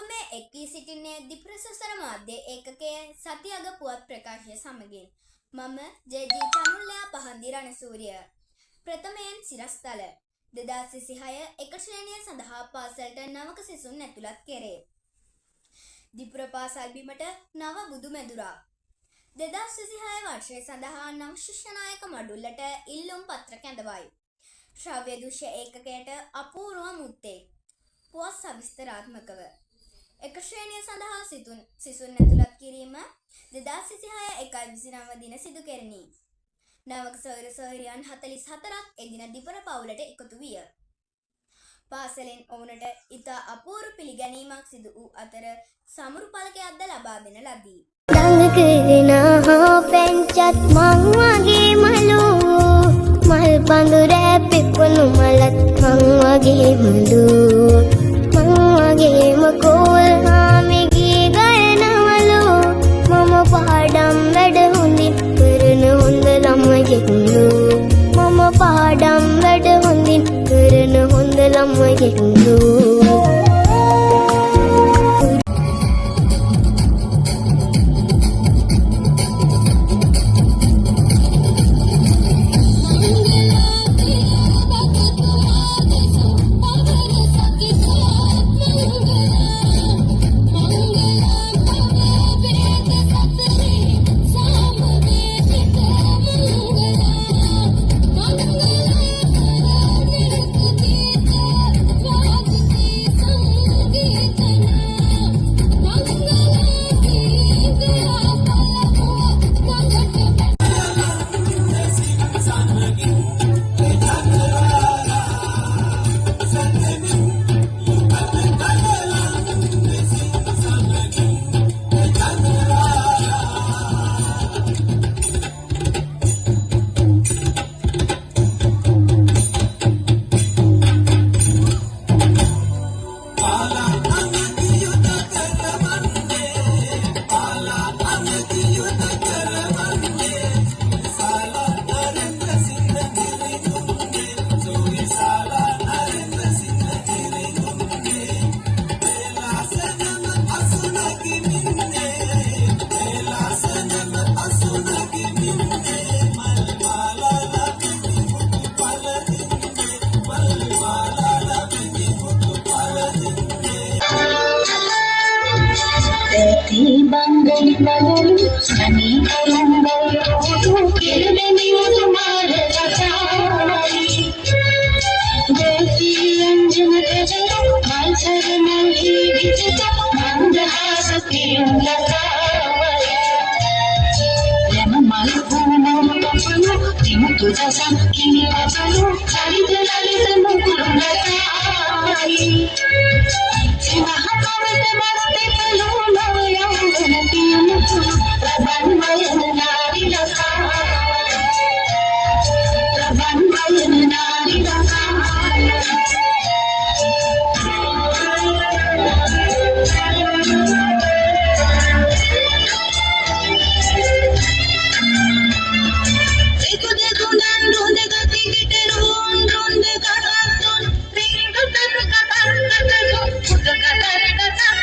මේ එක්වී සිටින්නේ දිප්‍රසසර මාධ්‍ය ඒකකයේ සතියග පුවත් ප්‍රකාශය සමගින් මම ජේ.ජී. චනුල්ලා පහන්දි රණසූරිය. ප්‍රථමයෙන් සිරස්තල 2026 එක ශ්‍රේණිය සඳහා පාසලට නවක සිසුන් ඇතුළත් කෙරේ. දිපුර පාසල් බිමට නව බුදු මැදුරා 2026 වර්ෂය සඳහා නව ශිෂ්‍යනායක මඩුල්ලට ඉල්ලුම් පත්‍ර කැඳවයි. ශ්‍රව්‍ය දෘශ්‍ය ඒකකයට අපූර්ව මුත්තේ පුවත් සවිස්තරාත්මකව එක ශ්‍රේණිය සඳහා සිසුන් ඇතුළත් කිරීම 2026 1/29 දින සිදු කෙරිණි. නවක සොයුර සොයුරියන් 44ක් එදින දිපුර පවුලට එකතු විය. පාසලෙන් ඔවුනට ඉතා අපූර්ව පිළිගැනීමක් සිදු වූ අතර සමුරු පලකයක්ද ලබා දෙන ලදී. දඟකරනා පැංචත් මං වගේ මලු මල් පඳුරෑ පිපුණු මලත් මං වගේ මලු මං වගේම කෝල් හාමිගේ ගයනවලු මම පාඩම් වැඩ හොඳින් කරන හොඳ ළමයෙක්ලු මම පාඩම් වැඩ හොඳින් කරන හොඳ ළමයෙක්ලු Bangani bagalu sani kalanggalu kirani udumar rachai desi anjana tejalu malsar nalhi vijita mandhasati lakai lema malpuna tapanu timutu jasan kini asalu charita lalita mukulu lakai Sinahapawite masti paluna yaudana piyamutu Rabanmayana nari laka Rabanmayana nari laka Eko de dunan donde gati gite ron donde gataton Rindu taru katar kataton Kuda katar katar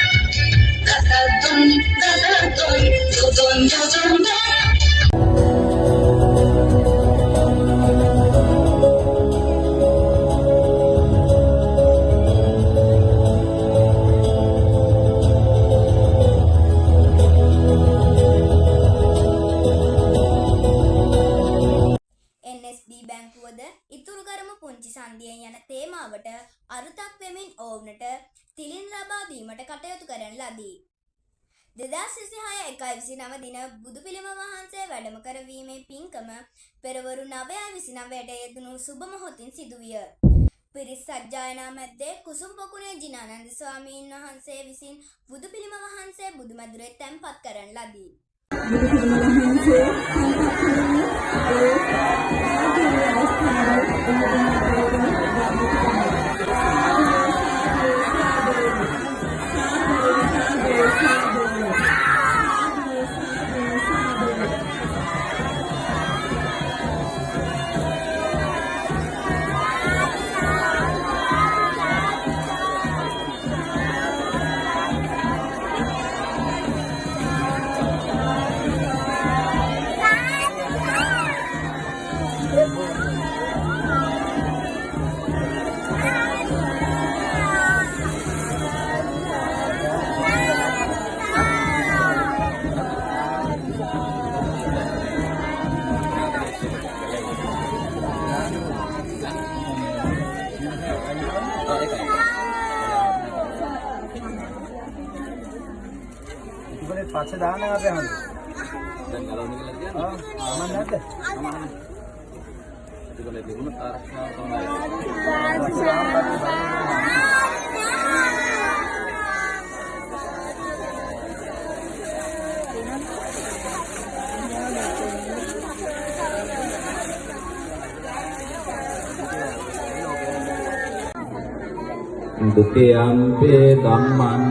Kataton kataton Dodon dodon dodon NSB බැංකුවද ඉතුරු කරමු පුංචි සන්ධියෙන් යන තේමාවට අරුතක් වෙමින් ඔවුනට තිලින් ලබා දීමට කටයුතු කරන ලදී. 2026 1/29 දින බුදු පිළිම වහන්සේ වැඩම කරවීමේ පින්කම පෙරවරු 9:29ට යෙදුණු සුබ මොහොතින් සිදුවිය. පිරිස් සජ්ජායනා මැද්දේ කුසුම් පොකුණේ ජිනානන්ද ස්වාමීන් වහන්සේ විසින් බුදු පිළිම වහන්සේ බුදු මැදුරේ තැන්පත් කරන ලදී. බුදු පිළිම වහන්සේ පස්සේ දාන්න අපේ හන්ද. දැන් ගලවන්න කියලා කියන්නේ. මම නැද්ද? ඒකල දෙවුන ආරක්ෂාව තමයි. දුතියම්පේ ධම්මං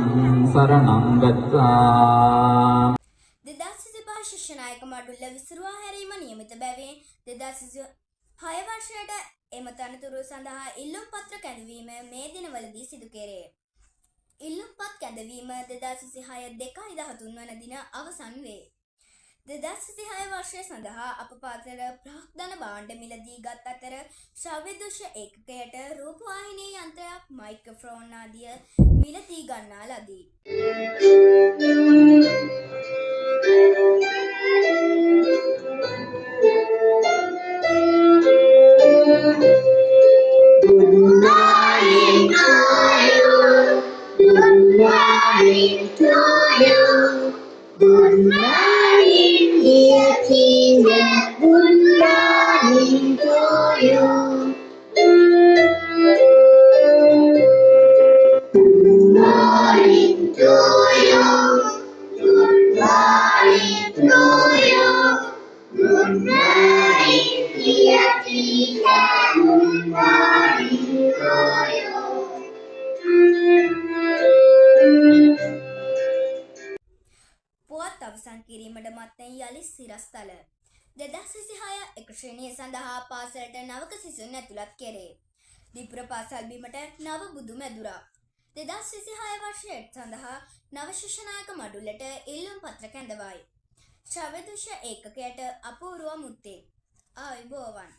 සරණං ගච්ඡාමි. 2025 ශිෂ්‍යනායක මඩුල්ල විසිරුවා හැරීම නියමිත බැවින් 2026 වර්ෂයට එම තනතුරු සඳහා ඉල්ලුම් පත්‍ර කැඳවීම මේ දිනවලදී සිදු කෙරේ. ඉල්ලුම් පත් කැඳවීම 2026 2/13 වන දින අවසන් වේ. 2026 වර්ෂය සඳහා අප පාතර ප්‍රාග්ධන භාණ්ඩ මිලදී ගත් අතර ශ්‍රව්‍ය දෘශ්‍ය ඒකකයට රූපවාහිනී යන්ත්‍රයක් මයික්‍රොෆෝන් ආදිය මිලදී ගන්නා ලදී. පුවත් අවසන් කිරීමට මත්තෙන් යළි සිරස්තල 2026 එක ශ්‍රේණිය සඳහා පාසලට නවක සිසුන් ඇතුළත් කෙරේ. දීපුර පාසල් බිමට නව බුදු මැදුරක් 2026 වර්ෂයට සඳහා නව ශිෂ්‍යනායක මඩුල්ලට ඉල්ලුම් පත්‍ර කැඳවයි. ශ්‍රව්‍ය දෘශ්‍ය ඒකකයට අපූර්ව මුත්තේ ආයුබෝවන්.